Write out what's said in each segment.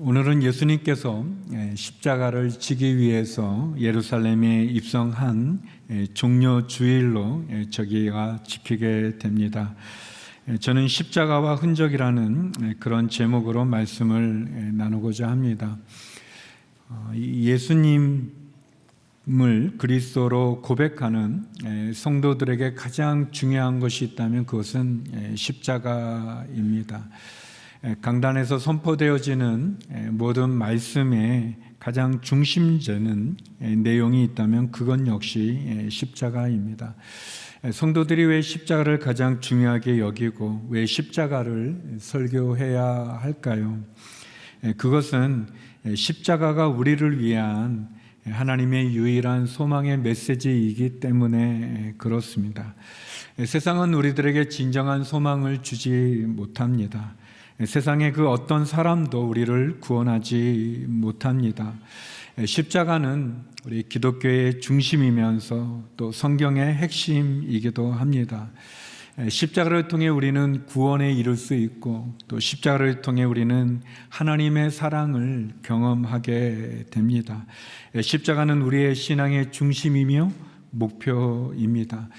오늘은 예수님께서 십자가를 지기 위해서 예루살렘에 입성한 종려 주일로 저희가 지키게 됩니다. 저는 십자가와 흔적이라는 그런 제목으로 말씀을 나누고자 합니다. 예수님을 그리스도로 고백하는 성도들에게 가장 중요한 것이 있다면 그것은 십자가입니다. 강단에서 선포되어지는 모든 말씀에 가장 중심되는 내용이 있다면 그건 역시 십자가입니다. 성도들이 왜 십자가를 가장 중요하게 여기고 왜 십자가를 설교해야 할까요? 그것은 십자가가 우리를 위한 하나님의 유일한 소망의 메시지이기 때문에 그렇습니다. 세상은 우리들에게 진정한 소망을 주지 못합니다. 세상의 그 어떤 사람도 우리를 구원하지 못합니다. 십자가는 우리 기독교의 중심이면서 또 성경의 핵심이기도 합니다. 십자가를 통해 우리는 구원에 이를 수 있고 또 십자가를 통해 우리는 하나님의 사랑을 경험하게 됩니다. 십자가는 우리의 신앙의 중심이며 목표입니다.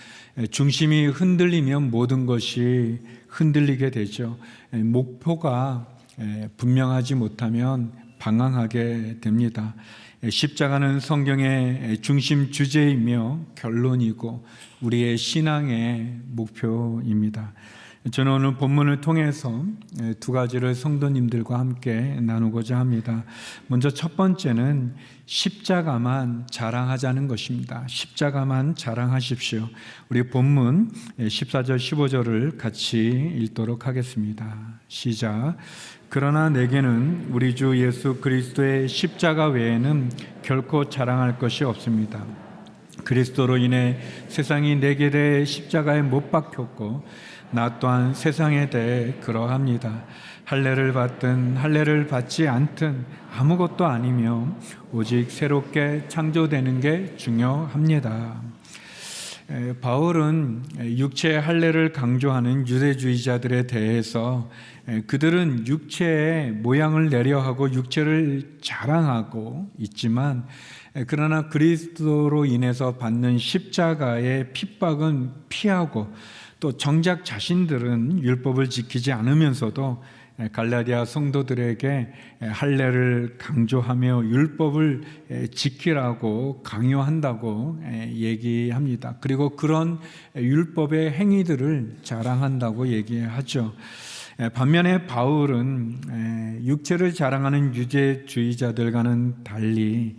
중심이 흔들리면 모든 것이 흔들리게 되죠. 목표가 분명하지 못하면 방황하게 됩니다. 십자가는 성경의 중심 주제이며 결론이고 우리의 신앙의 목표입니다. 저는 오늘 본문을 통해서 두 가지를 성도님들과 함께 나누고자 합니다. 먼저 첫 번째는 십자가만 자랑하자는 것입니다. 십자가만 자랑하십시오. 우리 본문 14절 15절을 같이 읽도록 하겠습니다. 시작. 그러나 내게는 우리 주 예수 그리스도의 십자가 외에는 결코 자랑할 것이 없습니다. 그리스도로 인해 세상이 내게 대해 십자가에 못 박혔고 나 또한 세상에 대해 그러합니다. 할례를 받든 할례를 받지 않든 아무것도 아니며 오직 새롭게 창조되는 게 중요합니다. 바울은 육체의 할례를 강조하는 유대주의자들에 대해서 그들은 육체의 모양을 내려하고 육체를 자랑하고 있지만 그러나 그리스도로 인해서 받는 십자가의 핍박은 피하고 또 정작 자신들은 율법을 지키지 않으면서도 갈라디아 성도들에게 할례를 강조하며 율법을 지키라고 강요한다고 얘기합니다. 그리고 그런 율법의 행위들을 자랑한다고 얘기하죠. 반면에 바울은 육체를 자랑하는 유대주의자들과는 달리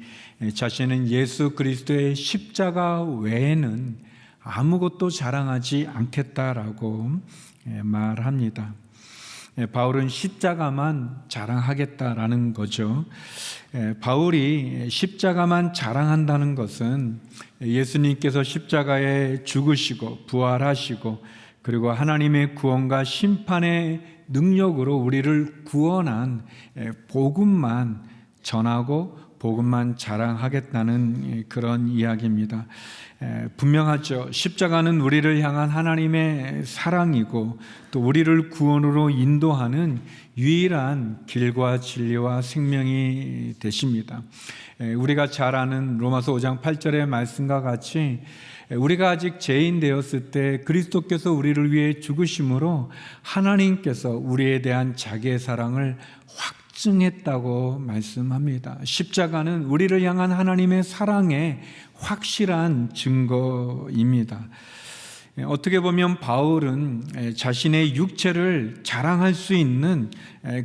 자신은 예수 그리스도의 십자가 외에는 아무것도 자랑하지 않겠다라고 말합니다. 바울은 십자가만 자랑하겠다라는 거죠. 바울이 십자가만 자랑한다는 것은 예수님께서 십자가에 죽으시고 부활하시고 그리고 하나님의 구원과 심판의 능력으로 우리를 구원한 복음만 전하고 복음만 자랑하겠다는 그런 이야기입니다. 분명하죠. 십자가는 우리를 향한 하나님의 사랑이고 또 우리를 구원으로 인도하는 유일한 길과 진리와 생명이 되십니다. 우리가 잘 아는 로마서 5장 8절의 말씀과 같이 우리가 아직 죄인 되었을 때 그리스도께서 우리를 위해 죽으심으로 하나님께서 우리에 대한 자기의 사랑을 확증했다고 말씀합니다. 십자가는 우리를 향한 하나님의 사랑의 확실한 증거입니다. 어떻게 보면 바울은 자신의 육체를 자랑할 수 있는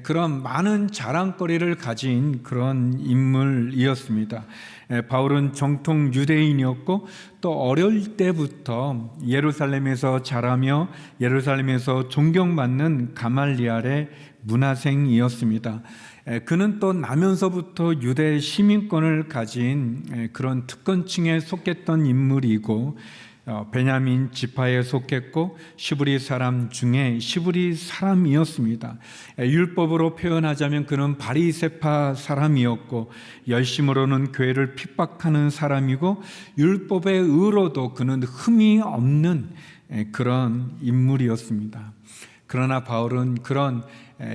그런 많은 자랑거리를 가진 그런 인물이었습니다. 바울은 정통 유대인이었고 또 어릴 때부터 예루살렘에서 자라며 예루살렘에서 존경받는 가말리알의 문화생이었습니다. 그는 또 나면서부터 유대 시민권을 가진 그런 특권층에 속했던 인물이고 베냐민 지파에 속했고 시브리 사람 중에 시브리 사람이었습니다. 율법으로 표현하자면 그는 바리새파 사람이었고 열심으로는 교회를 핍박하는 사람이고 율법의 의로도 그는 흠이 없는 그런 인물이었습니다. 그러나 바울은 그런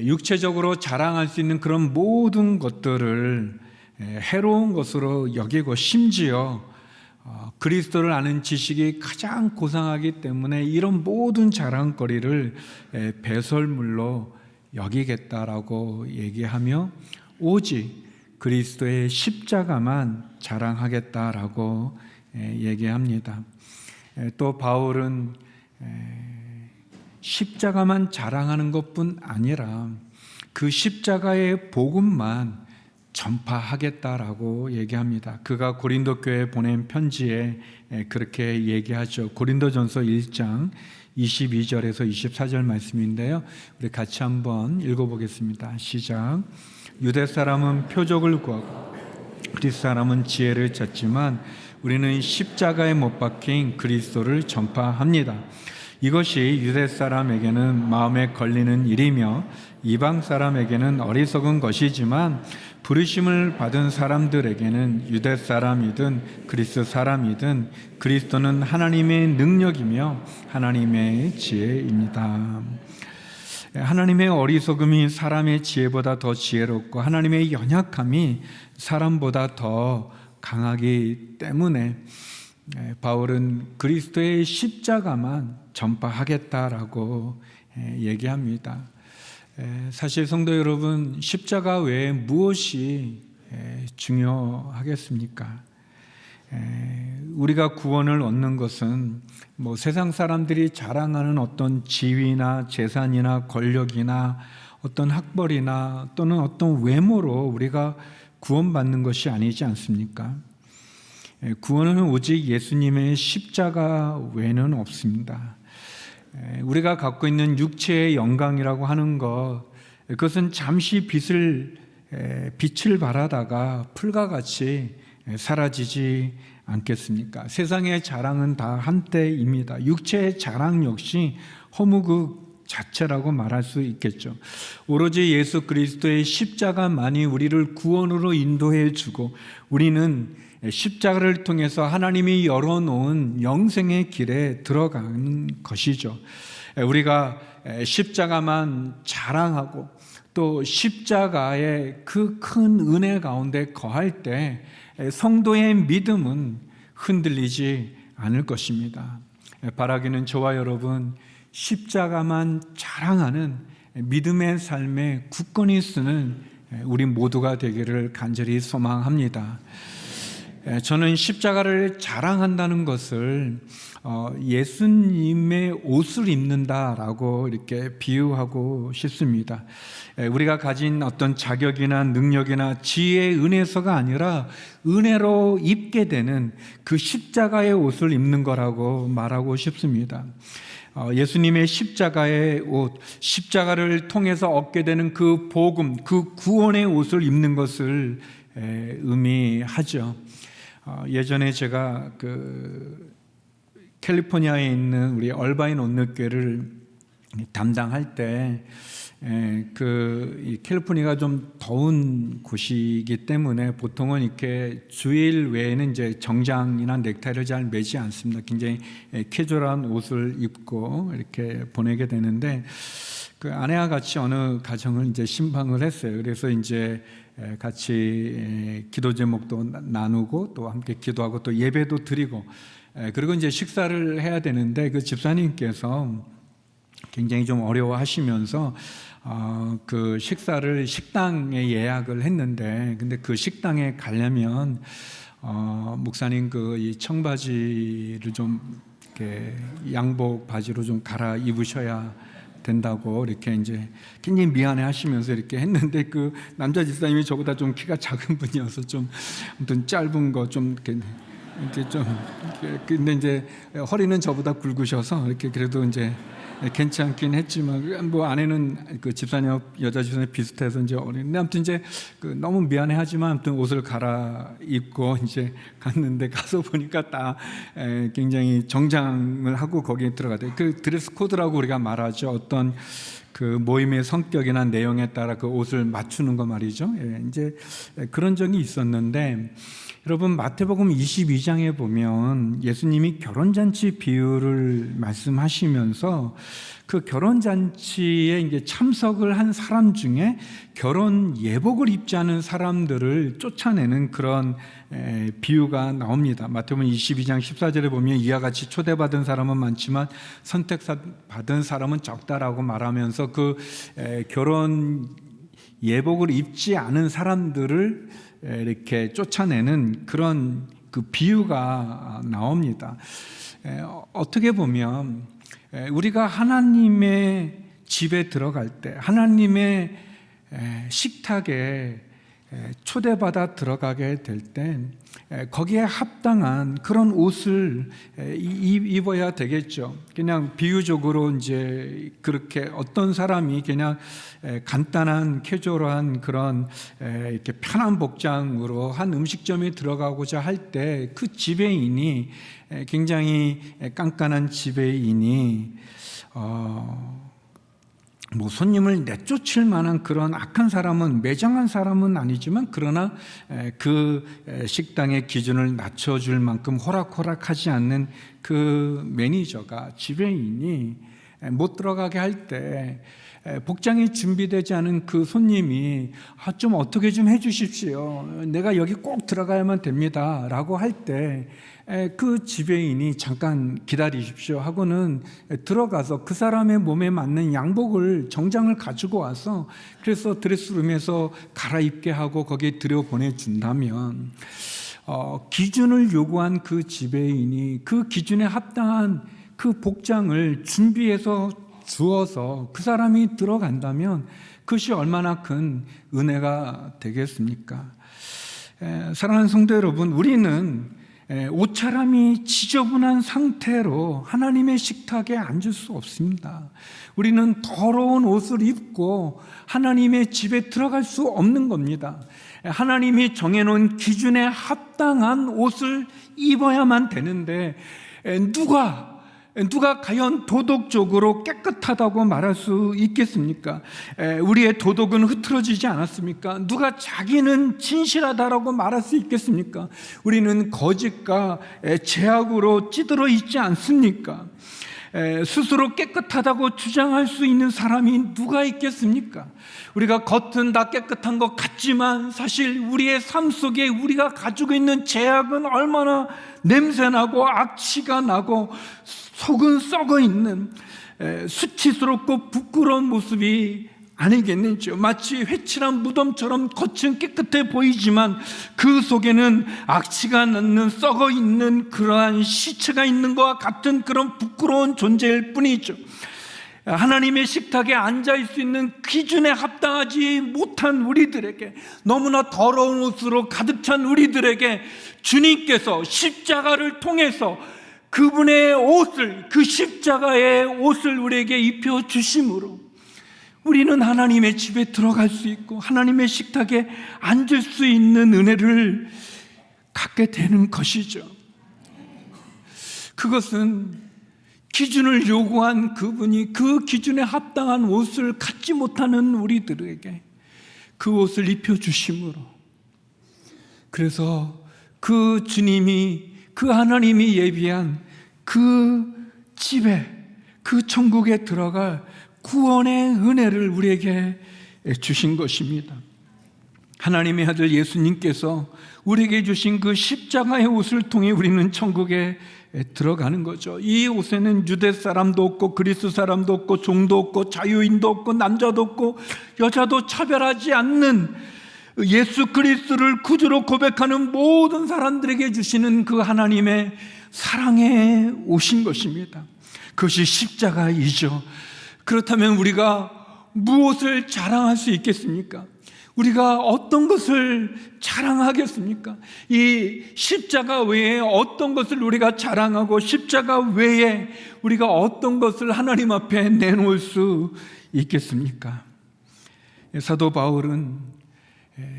육체적으로 자랑할 수 있는 그런 모든 것들을 해로운 것으로 여기고, 심지어 그리스도를 아는 지식이 가장 고상하기 때문에 이런 모든 자랑거리를 배설물로 여기겠다라고 얘기하며 오직 그리스도의 십자가만 자랑하겠다라고 얘기합니다. 또 바울은 십자가만 자랑하는 것뿐 아니라 그 십자가의 복음만 전파하겠다라고 얘기합니다. 그가 고린도 교회에 보낸 편지에 그렇게 얘기하죠. 고린도전서 1장 22절에서 24절 말씀인데요, 우리 같이 한번 읽어보겠습니다. 시작. 유대 사람은 표적을 구하고 그리스 사람은 지혜를 찾지만 우리는 십자가에 못 박힌 그리스도를 전파합니다. 이것이 유대 사람에게는 마음에 걸리는 일이며 이방 사람에게는 어리석은 것이지만 부르심을 받은 사람들에게는 유대 사람이든 그리스 사람이든 그리스도는 하나님의 능력이며 하나님의 지혜입니다. 하나님의 어리석음이 사람의 지혜보다 더 지혜롭고 하나님의 연약함이 사람보다 더 강하기 때문에 바울은 그리스도의 십자가만 전파하겠다라고 얘기합니다. 사실 성도 여러분, 십자가 외에 무엇이 중요하겠습니까? 우리가 구원을 얻는 것은 세상 사람들이 자랑하는 어떤 지위나 재산이나 권력이나 어떤 학벌이나 또는 어떤 외모로 우리가 구원받는 것이 아니지 않습니까? 구원은 오직 예수님의 십자가 외에는 없습니다. 우리가 갖고 있는 육체의 영광이라고 하는 것, 그것은 잠시 빛을 발하다가 풀과 같이 사라지지 않겠습니까? 세상의 자랑은 다 한때입니다. 육체의 자랑 역시 허무그 자체라고 말할 수 있겠죠. 오로지 예수 그리스도의 십자가만이 우리를 구원으로 인도해 주고 우리는 십자가를 통해서 하나님이 열어놓은 영생의 길에 들어가는 것이죠. 우리가 십자가만 자랑하고 또 십자가의 그 큰 은혜 가운데 거할 때 성도의 믿음은 흔들리지 않을 것입니다. 바라기는 저와 여러분 십자가만 자랑하는 믿음의 삶에 굳건히 쓰는 우리 모두가 되기를 간절히 소망합니다. 저는 십자가를 자랑한다는 것을 예수님의 옷을 입는다라고 이렇게 비유하고 싶습니다. 우리가 가진 어떤 자격이나 능력이나 지혜의 은혜서가 아니라 은혜로 입게 되는 그 십자가의 옷을 입는 거라고 말하고 싶습니다. 예수님의 십자가의 옷, 십자가를 통해서 얻게 되는 그 복음, 그 구원의 옷을 입는 것을 의미하죠. 예전에 제가 캘리포니아에 있는 우리 얼바인 온누교회를 담당할 때 이 캘리포니아가 좀 더운 곳이기 때문에 보통은 이렇게 주일 외에는 이제 정장이나 넥타이를 잘 매지 않습니다. 굉장히 캐주얼한 옷을 입고 이렇게 보내게 되는데 그 아내와 같이 어느 가정을 이제 신방을 했어요. 그래서 이제 같이 기도 제목도 나누고 또 함께 기도하고 또 예배도 드리고 그리고 이제 식사를 해야 되는데 그 집사님께서 굉장히 좀 어려워하시면서 그 식사를 식당에 예약을 했는데 근데 그 식당에 가려면 목사님 이 청바지를 좀 이렇게 양복 바지로 좀 갈아 입으셔야 된다고 이렇게 이제 굉장히 미안해 하시면서 이렇게 했는데 그 남자 집사님이 저보다 좀 키가 작은 분이어서 좀 아무튼 짧은 거 좀 이렇게 좀 근데 이제 허리는 저보다 굵으셔서 이렇게 그래도 이제 괜찮긴 했지만 아내는 그 집사님 여자 집사님 비슷해서 이제 어린데 아무튼 이제 너무 미안해하지만 아무튼 옷을 갈아입고 이제 갔는데 가서 보니까 다 굉장히 정장을 하고 거기에 들어가대. 그 드레스 코드라고 우리가 말하죠. 어떤 그 모임의 성격이나 내용에 따라 그 옷을 맞추는 거 말이죠. 이제 그런 적이 있었는데. 여러분 마태복음 22장에 보면 예수님이 결혼잔치 비유를 말씀하시면서 그 결혼잔치에 이제 참석을 한 사람 중에 결혼 예복을 입지 않은 사람들을 쫓아내는 그런 비유가 나옵니다. 마태복음 22장 14절에 보면 이와 같이 초대받은 사람은 많지만 선택받은 사람은 적다라고 말하면서 그 결혼 예복을 입지 않은 사람들을 이렇게 쫓아내는 그런 그 비유가 나옵니다. 어떻게 보면 우리가 하나님의 집에 들어갈 때, 하나님의 식탁에 초대받아 들어가게 될 때 거기에 합당한 그런 옷을 입어야 되겠죠. 그냥 비유적으로 이제 그렇게 어떤 사람이 그냥 간단한 캐주얼한 그런 이렇게 편한 복장으로 한 음식점에 들어가고자 할 때 그 지배인이 굉장히 깐깐한 지배인이 뭐 손님을 내쫓을 만한 그런 악한 사람은, 매장한 사람은 아니지만 그러나 그 식당의 기준을 낮춰줄 만큼 호락호락하지 않는 그 매니저가, 지배인이 못 들어가게 할 때 복장이 준비되지 않은 그 손님이 좀 어떻게 좀 해주십시오, 내가 여기 꼭 들어가야만 됩니다 라고 할 때 그 지배인이 잠깐 기다리십시오 하고는 들어가서 그 사람의 몸에 맞는 양복을, 정장을 가지고 와서 그래서 드레스룸에서 갈아입게 하고 거기에 들여보내준다면 기준을 요구한 그 지배인이 그 기준에 합당한 그 복장을 준비해서 주어서 그 사람이 들어간다면 그것이 얼마나 큰 은혜가 되겠습니까? 사랑하는 성도 여러분, 우리는 옷차림이 지저분한 상태로 하나님의 식탁에 앉을 수 없습니다. 우리는 더러운 옷을 입고 하나님의 집에 들어갈 수 없는 겁니다. 하나님이 정해놓은 기준에 합당한 옷을 입어야만 되는데 누가 과연 도덕적으로 깨끗하다고 말할 수 있겠습니까? 우리의 도덕은 흐트러지지 않았습니까? 누가 자기는 진실하다라고 말할 수 있겠습니까? 우리는 거짓과 죄악으로 찌들어 있지 않습니까? 스스로 깨끗하다고 주장할 수 있는 사람이 누가 있겠습니까? 우리가 겉은 다 깨끗한 것 같지만 사실 우리의 삶 속에 우리가 가지고 있는 죄악은 얼마나 냄새나고 악취가 나고 속은 썩어 있는 수치스럽고 부끄러운 모습이 아니겠는지요. 마치 회칠한 무덤처럼 겉은 깨끗해 보이지만 그 속에는 악취가 나는 썩어 있는 그러한 시체가 있는 것과 같은 그런 부끄러운 존재일 뿐이죠. 하나님의 식탁에 앉아있을 수 있는 기준에 합당하지 못한 우리들에게, 너무나 더러운 옷으로 가득 찬 우리들에게 주님께서 십자가를 통해서 그분의 옷을, 그 십자가의 옷을 우리에게 입혀주심으로 우리는 하나님의 집에 들어갈 수 있고 하나님의 식탁에 앉을 수 있는 은혜를 갖게 되는 것이죠. 그것은 기준을 요구한 그분이 그 기준에 합당한 옷을 갖지 못하는 우리들에게 그 옷을 입혀주심으로, 그래서 그 주님이, 그 하나님이 예비한 그 집에, 그 천국에 들어갈 구원의 은혜를 우리에게 주신 것입니다. 하나님의 아들 예수님께서 우리에게 주신 그 십자가의 옷을 통해 우리는 천국에 들어가는 거죠. 이 옷에는 유대 사람도 없고 그리스 사람도 없고 종도 없고 자유인도 없고 남자도 없고 여자도 차별하지 않는 예수 그리스도를 구주로 고백하는 모든 사람들에게 주시는 그 하나님의 사랑의 옷인 것입니다. 그것이 십자가이죠. 그렇다면 우리가 무엇을 자랑할 수 있겠습니까? 우리가 어떤 것을 자랑하겠습니까? 이 십자가 외에 어떤 것을 우리가 자랑하고 십자가 외에 우리가 어떤 것을 하나님 앞에 내놓을 수 있겠습니까? 사도 바울은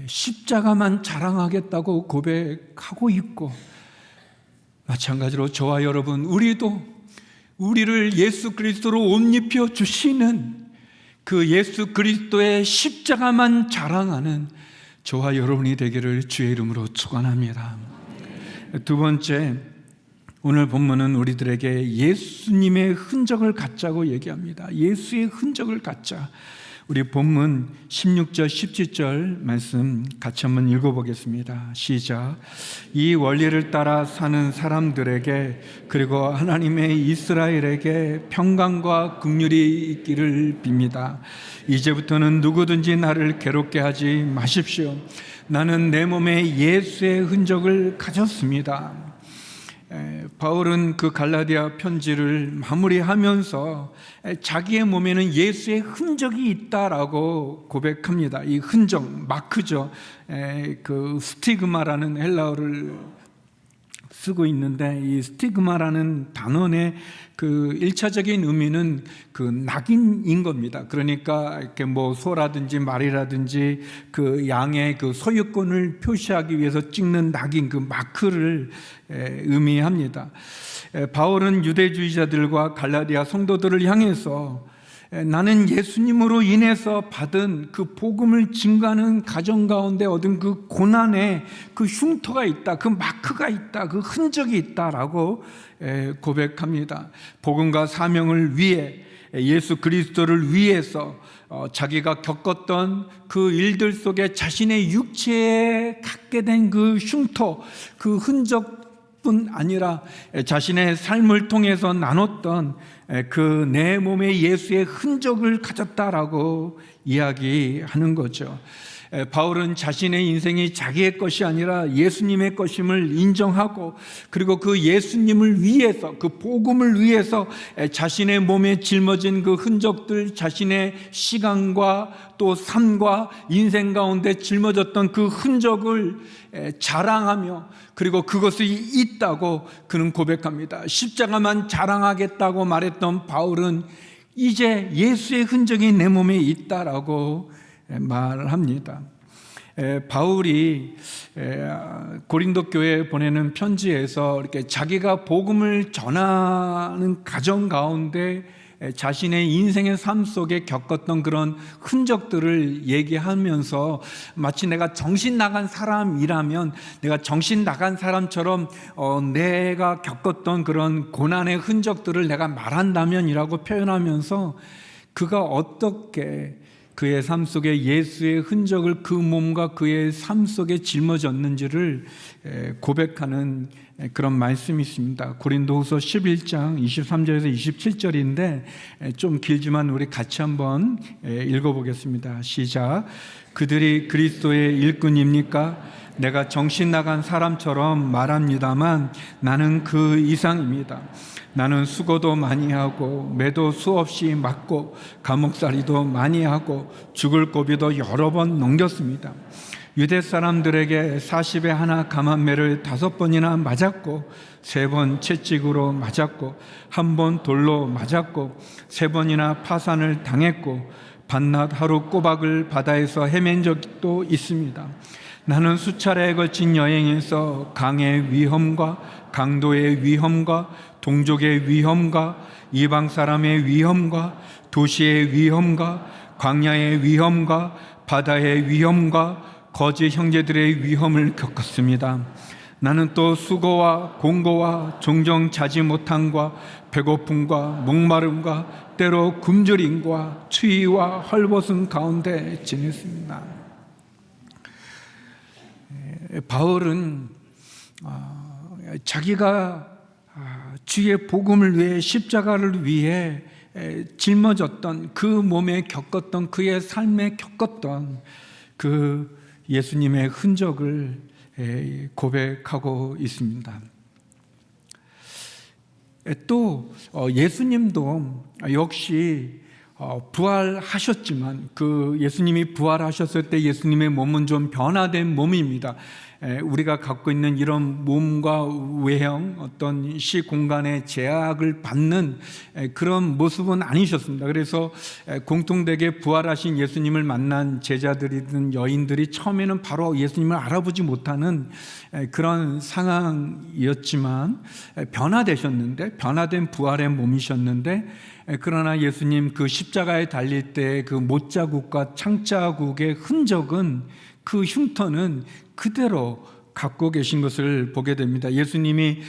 십자가만 자랑하겠다고 고백하고 있고, 마찬가지로 저와 여러분, 우리도 우리를 예수 그리스도로 옷 입혀 주시는 그 예수 그리스도의 십자가만 자랑하는 저와 여러분이 되기를 주의 이름으로 축원합니다. 두 번째, 오늘 본문은 우리들에게 예수님의 흔적을 갖자고 얘기합니다. 예수의 흔적을 갖자. 우리 본문 16절 17절 말씀 같이 한번 읽어보겠습니다. 시작. 이 원리를 따라 사는 사람들에게 그리고 하나님의 이스라엘에게 평강과 긍휼이 있기를 빕니다. 이제부터는 누구든지 나를 괴롭게 하지 마십시오. 나는 내 몸에 예수의 흔적을 가졌습니다. 바울은 그 갈라디아 편지를 마무리하면서 자기의 몸에는 예수의 흔적이 있다라고 고백합니다. 이 흔적, 마크죠. 그 스티그마라는 헬라어를 쓰고 있는데, 이 스티그마라는 단어의 그 1차적인 의미는 그 낙인인 겁니다. 그러니까 이렇게 뭐 소라든지 말이라든지 그 양의 그 소유권을 표시하기 위해서 찍는 낙인, 그 마크를 의미합니다. 바울은 유대주의자들과 갈라디아 성도들을 향해서 나는 예수님으로 인해서 받은 그 복음을 증거하는 가정 가운데 얻은 그 고난에 그 흉터가 있다, 그 마크가 있다, 그 흔적이 있다라고 고백합니다. 복음과 사명을 위해, 예수 그리스도를 위해서 자기가 겪었던 그 일들 속에 자신의 육체에 갖게 된 그 흉터, 그 흔적뿐 아니라 자신의 삶을 통해서 나눴던 그 내 몸에 예수의 흔적을 가졌다라고 이야기하는 거죠. 바울은 자신의 인생이 자기의 것이 아니라 예수님의 것임을 인정하고, 그리고 그 예수님을 위해서, 그 복음을 위해서 자신의 몸에 짊어진 그 흔적들, 자신의 시간과 또 삶과 인생 가운데 짊어졌던 그 흔적을 자랑하며, 그리고 그것이 있다고 그는 고백합니다. 십자가만 자랑하겠다고 말했던 바울은 이제 예수의 흔적이 내 몸에 있다라고 말합니다. 바울이 고린도 교회에 보내는 편지에서 이렇게 자기가 복음을 전하는 가정 가운데 자신의 인생의 삶 속에 겪었던 그런 흔적들을 얘기하면서 마치 내가 정신 나간 사람이라면, 내가 정신 나간 사람처럼 내가 겪었던 그런 고난의 흔적들을 내가 말한다면이라고 표현하면서 그가 어떻게 그의 삶 속에 예수의 흔적을 그 몸과 그의 삶 속에 짊어졌는지를 고백하는 그런 말씀이 있습니다. 고린도후서 11장 23절에서 27절인데 좀 길지만 우리 같이 한번 읽어보겠습니다. 시작. 그들이 그리스도의 일꾼입니까? 내가 정신 나간 사람처럼 말합니다만 나는 그 이상입니다. 나는 수고도 많이 하고 매도 수없이 맞고 감옥살이도 많이 하고 죽을 고비도 여러 번 넘겼습니다. 유대 사람들에게 40에 하나 감한매를 5번이나 맞았고 3번 채찍으로 맞았고 1번 돌로 맞았고 3번이나 파산을 당했고 밤낮 하루 꼬박을 바다에서 헤맨 적도 있습니다. 나는 수차례에 걸친 여행에서 강의 위험과 강도의 위험과 동족의 위험과 이방 사람의 위험과 도시의 위험과 광야의 위험과 바다의 위험과 거짓 형제들의 위험을 겪었습니다. 나는 또 수고와 공고와 종종 자지 못함과 배고픔과 목마름과 때로 굶주림과 추위와 헐벗음 가운데 지냈습니다. 바울은 자기가 주의 복음을 위해, 십자가를 위해 짊어졌던 그 몸에 겪었던, 그의 삶에 겪었던 그 예수님의 흔적을 고백하고 있습니다. 또 예수님도 역시 부활하셨지만 그 예수님이 부활하셨을 때 예수님의 몸은 좀 변화된 몸입니다. 우리가 갖고 있는 이런 몸과 외형, 어떤 시공간의 제약을 받는 그런 모습은 아니셨습니다. 그래서 공통되게 부활하신 예수님을 만난 제자들이든 여인들이 처음에는 바로 예수님을 알아보지 못하는 그런 상황이었지만 변화되셨는데, 변화된 부활의 몸이셨는데, 그러나 예수님 그 십자가에 달릴 때 그 못자국과 창자국의 흔적은, 그 흉터는 그대로 갖고 계신 것을 보게 됩니다. 예수님이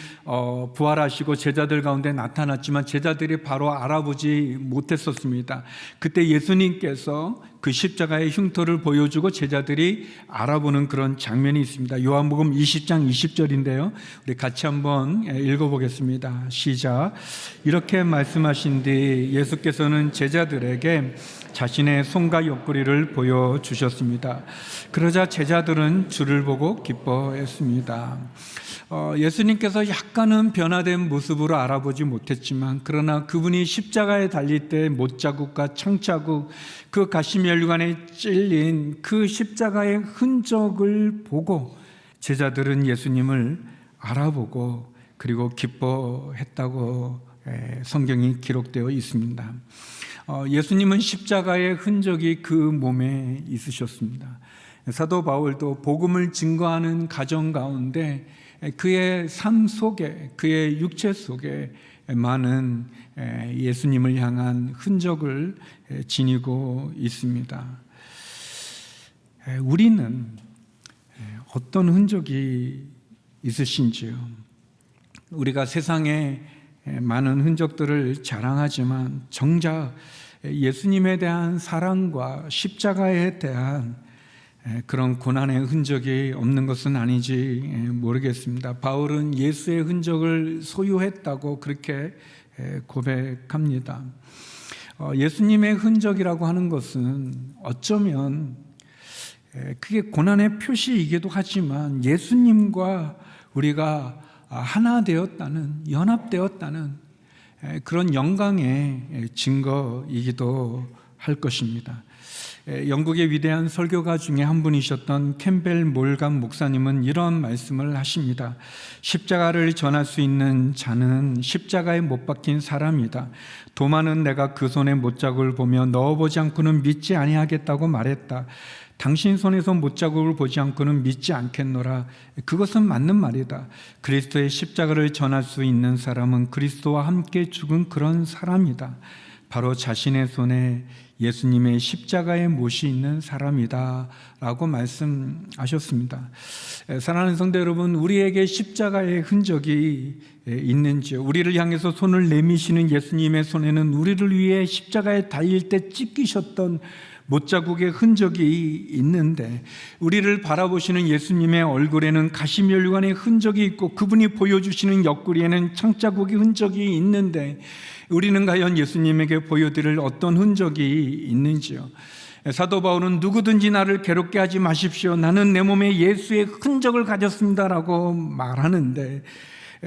부활하시고 제자들 가운데 나타났지만 제자들이 바로 알아보지 못했었습니다. 그때 예수님께서 그 십자가의 흉터를 보여주고 제자들이 알아보는 그런 장면이 있습니다. 요한복음 20장 20절인데요. 우리 같이 한번 읽어보겠습니다. 시작. 이렇게 말씀하신 뒤 예수께서는 제자들에게 자신의 손과 옆구리를 보여주셨습니다. 그러자 제자들은 주를 보고 기뻐했습니다. 예수님께서 약간은 변화된 모습으로 알아보지 못했지만 그러나 그분이 십자가에 달릴 때 못자국과 창자국, 그 가시면류관에 찔린 그 십자가의 흔적을 보고 제자들은 예수님을 알아보고 그리고 기뻐했다고 성경이 기록되어 있습니다. 예수님은 십자가의 흔적이 그 몸에 있으셨습니다. 사도 바울도 복음을 증거하는 가정 가운데 그의 삶 속에, 그의 육체 속에 많은 예수님을 향한 흔적을 지니고 있습니다. 우리는 어떤 흔적이 있으신지요? 우리가 세상에 많은 흔적들을 자랑하지만 정작 예수님에 대한 사랑과 십자가에 대한 그런 고난의 흔적이 없는 것은 아닌지 모르겠습니다. 바울은 예수의 흔적을 소유했다고 그렇게 고백합니다. 예수님의 흔적이라고 하는 것은 어쩌면 그게 고난의 표시이기도 하지만 예수님과 우리가 하나 되었다는, 연합되었다는 그런 영광의 증거이기도 할 것입니다. 영국의 위대한 설교가 중에 한 분이셨던 캠벨 몰감 목사님은 이런 말씀을 하십니다. 십자가를 전할 수 있는 자는 십자가에 못 박힌 사람이다. 도마는 내가 그 손의 못자국을 보며 넣어보지 않고는 믿지 아니하겠다고 말했다. 당신 손에서 못자국을 보지 않고는 믿지 않겠노라. 그것은 맞는 말이다. 그리스도의 십자가를 전할 수 있는 사람은 그리스도와 함께 죽은 그런 사람이다. 바로 자신의 손에 예수님의 십자가의 못이 있는 사람이다 라고 말씀하셨습니다. 사랑하는 성도 여러분, 우리에게 십자가의 흔적이 있는지요? 우리를 향해서 손을 내미시는 예수님의 손에는 우리를 위해 십자가에 달릴 때 찢기셨던 못자국의 흔적이 있는데, 우리를 바라보시는 예수님의 얼굴에는 가시면류관의 흔적이 있고 그분이 보여주시는 옆구리에는 창자국의 흔적이 있는데 우리는 과연 예수님에게 보여드릴 어떤 흔적이 있는지요? 사도 바울은 누구든지 나를 괴롭게 하지 마십시오. 나는 내 몸에 예수의 흔적을 가졌습니다라고 말하는데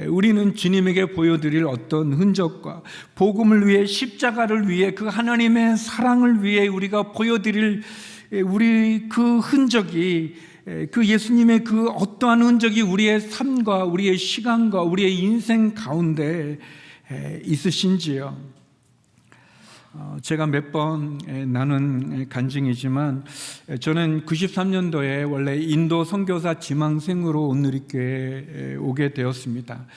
우리는 주님에게 보여드릴 어떤 흔적과 복음을 위해, 십자가를 위해, 그 하나님의 사랑을 위해 우리가 보여드릴 우리 그 흔적이, 그 예수님의 그 어떠한 흔적이 우리의 삶과 우리의 시간과 우리의 인생 가운데 있으신지요? 제가 몇 번 나눈 간증이지만 저는 93년도에 원래 인도 선교사 지망생으로 온누리교회에 오게 되었습니다.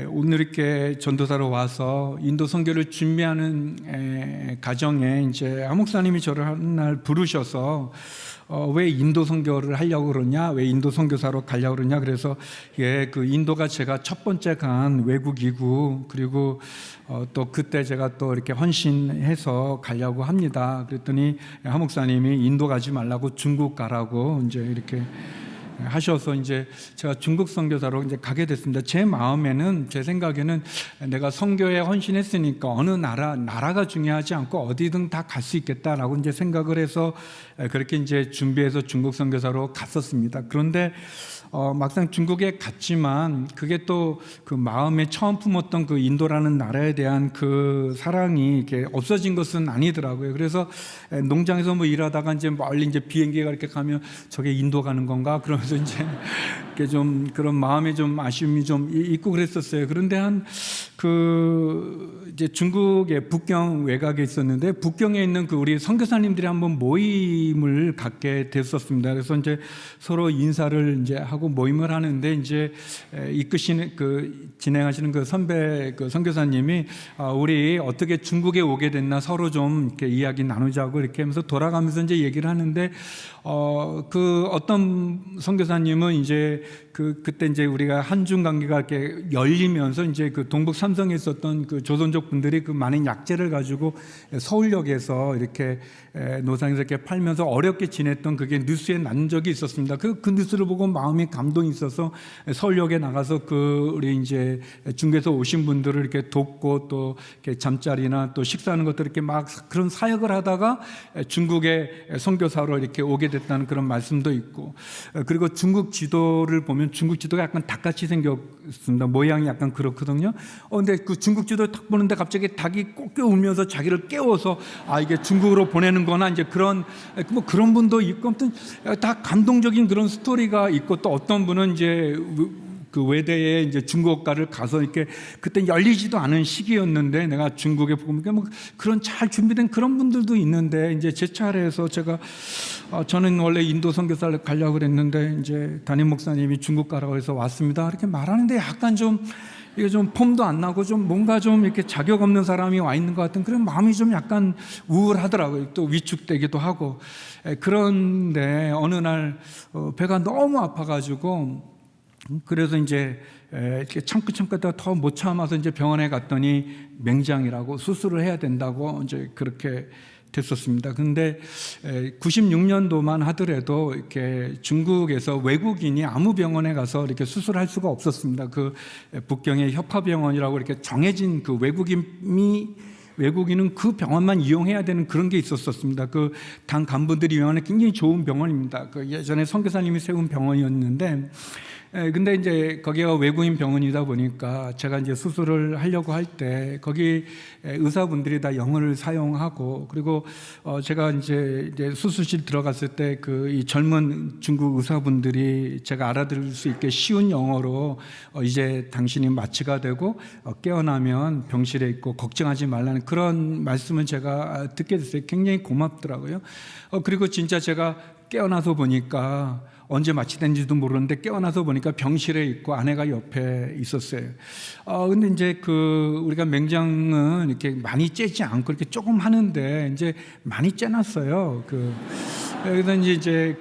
온누리교회 전도사로 와서 인도 선교를 준비하는 가정에 이제 한 목사님이 저를 한 날 부르셔서 왜 인도 선교를 하려고 그러냐, 왜 인도 선교사로 가려고 그러냐, 그래서 그 인도가 제가 첫 번째 간 외국이고, 그리고 또 그때 제가 또 이렇게 헌신해서 가려고 합니다. 그랬더니 한 목사님이 인도 가지 말라고 중국 가라고 이제 이렇게 하셔서 이제 제가 중국 선교사로 이제 가게 됐습니다. 제 마음에는, 제 생각에는 내가 선교에 헌신했으니까 어느 나라가 중요하지 않고 어디든 다 갈 수 있겠다라고 이제 생각을 해서 그렇게 이제 준비해서 중국 선교사로 갔었습니다. 그런데 막상 중국에 갔지만 그게 또 그 마음에 처음 품었던 그 인도라는 나라에 대한 그 사랑이 이렇게 없어진 것은 아니더라고요. 그래서 농장에서 뭐 일하다가 이제 멀리 이제 비행기가 이렇게 가면 저게 인도 가는 건가? 그러면서 이제 이렇게 좀 그런 마음에 좀 아쉬움이 좀 있고 그랬었어요. 그런데 한 이제 중국의 북경 외곽에 있었는데 북경에 있는 우리 선교사님들이 한번 모임을 갖게 됐었습니다. 그래서 이제 서로 인사를 이제 하고 모임을 하는데 이제 이끄시는 진행하시는 선배 선교사님이 우리 어떻게 중국에 오게 됐나 서로 좀 이렇게 이야기 나누자고 이렇게 하면서 돌아가면서 이제 얘기를 하는데 어떤 선교사님은 이제 그때 이제 우리가 한중 관계가 이렇게 열리면서 이제 동북 삼성에 있었던 조선족 분들이 많은 약재를 가지고 서울역에서 이렇게 노상에서 이렇게 팔면서 어렵게 지냈던 그게 뉴스에 난 적이 있었습니다. 그 뉴스를 보고 마음이 감동이 있어서 서울역에 나가서 우리 이제 중국에서 오신 분들을 이렇게 돕고 또 이렇게 잠자리나 또 식사하는 것들 이렇게 막 그런 사역을 하다가 중국의 선교사로 이렇게 오게 됐다는 그런 말씀도 있고, 그리고 중국 지도를 보면 중국 지도가 약간 닭같이 생겼습니다. 모양이 약간 그렇거든요. 근데 중국 지도 딱 보는데 갑자기 닭이 꼭 울면서 자기를 깨워서 이게 중국으로 보내는거나 이제 그런 분도 있고, 아무튼 다 감동적인 그런 스토리가 있고, 또 어떤 분은 이제 외대에 이제 중국어과를 가서 이렇게 그때 열리지도 않은 시기였는데 내가 중국에 보니까 그런 잘 준비된 그런 분들도 있는데, 이제 제 차례에서 저는 원래 인도 선교사를 가려고 그랬는데 이제 담임 목사님이 중국 가라고 해서 왔습니다 이렇게 말하는데 약간 이게 좀 폼도 안 나고 좀 뭔가 좀 이렇게 자격 없는 사람이 와 있는 것 같은 그런 마음이 좀 약간 우울하더라고요. 또 위축되기도 하고. 그런데 어느 날 배가 너무 아파가지고, 그래서 이제 이렇게 참다가 더 못 참아서 이제 병원에 갔더니 맹장이라고 수술을 해야 된다고 이제 그렇게 됐었습니다. 근데 96년도만 하더라도 이렇게 중국에서 외국인이 아무 병원에 가서 이렇게 수술할 수가 없었습니다. 북경의 협화병원이라고 이렇게 정해진 외국인은 그 병원만 이용해야 되는 그런 게 있었습니다. 당 간부들이 이용하는 굉장히 좋은 병원입니다. 예전에 선교사님이 세운 병원이었는데, 근데 이제 거기가 외국인 병원이다 보니까 제가 이제 수술을 하려고 할 때 거기 의사분들이 다 영어를 사용하고, 그리고 제가 이제 수술실 들어갔을 때 이 젊은 중국 의사분들이 제가 알아들을 수 있게 쉬운 영어로 이제 당신이 마취가 되고 깨어나면 병실에 있고 걱정하지 말라는 그런 말씀을 제가 듣게 됐어요. 굉장히 고맙더라고요. 그리고 진짜 제가 깨어나서 보니까 언제 마취된지도 모르는데 깨어나서 보니까 병실에 있고 아내가 옆에 있었어요. 근데 이제 우리가 맹장은 이렇게 많이 째지 않고 이렇게 조금 하는데 이제 많이 째놨어요. 그래서 이제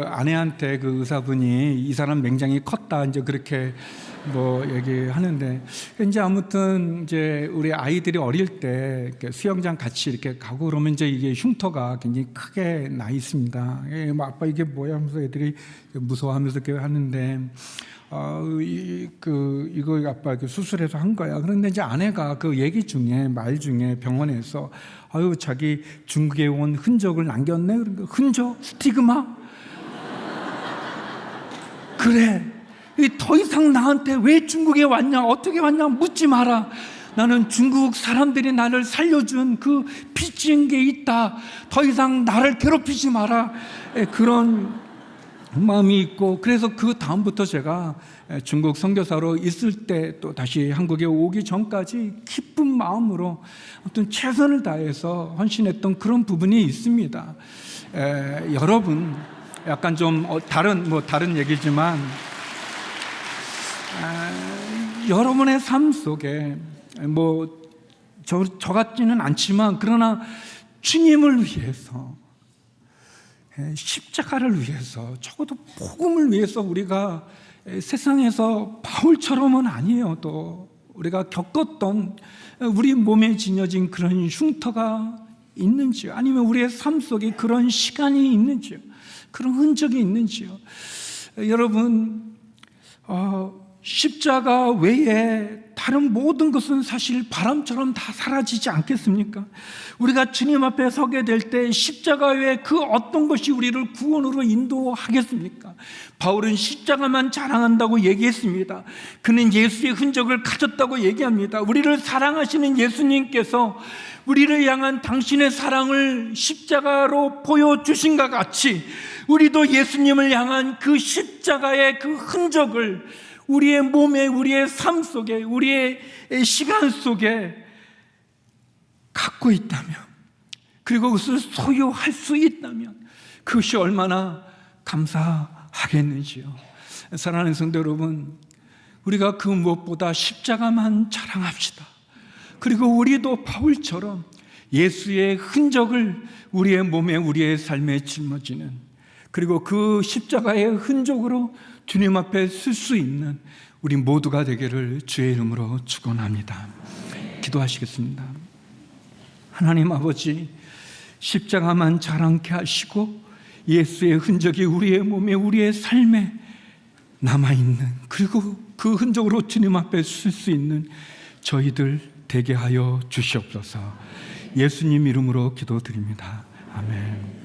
아내한테 의사분이 이 사람 맹장이 컸다 이제 그렇게 얘기하는데, 이제 아무튼 이제 우리 아이들이 어릴 때 수영장 같이 이렇게 가고 그러면 이제 이게 흉터가 굉장히 크게 나 있습니다. 아빠 이게 뭐야 하면서 애들이 무서워하면서 이렇게 하는데, 이거 아빠 수술해서 한 거야. 그런데 이제 아내가 말 중에 병원에서 자기 중국에 온 흔적을 남겼네. 그러니까 흔적? 스티그마? 그래. 더 이상 나한테 왜 중국에 왔냐, 어떻게 왔냐 묻지 마라. 나는 중국 사람들이 나를 살려준 빚진 게 있다. 더 이상 나를 괴롭히지 마라. 그런 마음이 있고, 그래서 다음부터 제가 중국 선교사로 있을 때 또 다시 한국에 오기 전까지 기쁜 마음으로 어떤 최선을 다해서 헌신했던 그런 부분이 있습니다. 여러분, 약간 좀 다른 얘기지만, 여러분의 삶 속에 저 같지는 않지만 그러나 주님을 위해서, 십자가를 위해서, 적어도 복음을 위해서 우리가 세상에서 바울처럼은 아니에요. 또 우리가 겪었던 우리 몸에 지녀진 그런 흉터가 있는지요? 아니면 우리의 삶 속에 그런 시간이 있는지요? 그런 흔적이 있는지요? 여러분, 십자가 외에 다른 모든 것은 사실 바람처럼 다 사라지지 않겠습니까? 우리가 주님 앞에 서게 될 때 십자가 외에 어떤 것이 우리를 구원으로 인도하겠습니까? 바울은 십자가만 자랑한다고 얘기했습니다. 그는 예수의 흔적을 가졌다고 얘기합니다. 우리를 사랑하시는 예수님께서 우리를 향한 당신의 사랑을 십자가로 보여주신 것 같이 우리도 예수님을 향한 십자가의 흔적을 우리의 몸에, 우리의 삶 속에, 우리의 시간 속에 갖고 있다면, 그리고 그것을 소유할 수 있다면 그것이 얼마나 감사하겠는지요. 사랑하는 성도 여러분, 우리가 그 무엇보다 십자가만 자랑합시다. 그리고 우리도 바울처럼 예수의 흔적을 우리의 몸에, 우리의 삶에 짊어지는, 그리고 그 십자가의 흔적으로 주님 앞에 설 수 있는 우리 모두가 되기를 주의 이름으로 축원합니다. 기도하시겠습니다. 하나님 아버지, 십자가만 자랑케 하시고 예수의 흔적이 우리의 몸에, 우리의 삶에 남아있는, 그리고 그 흔적으로 주님 앞에 설 수 있는 저희들 되게 하여 주시옵소서. 예수님 이름으로 기도드립니다. 아멘.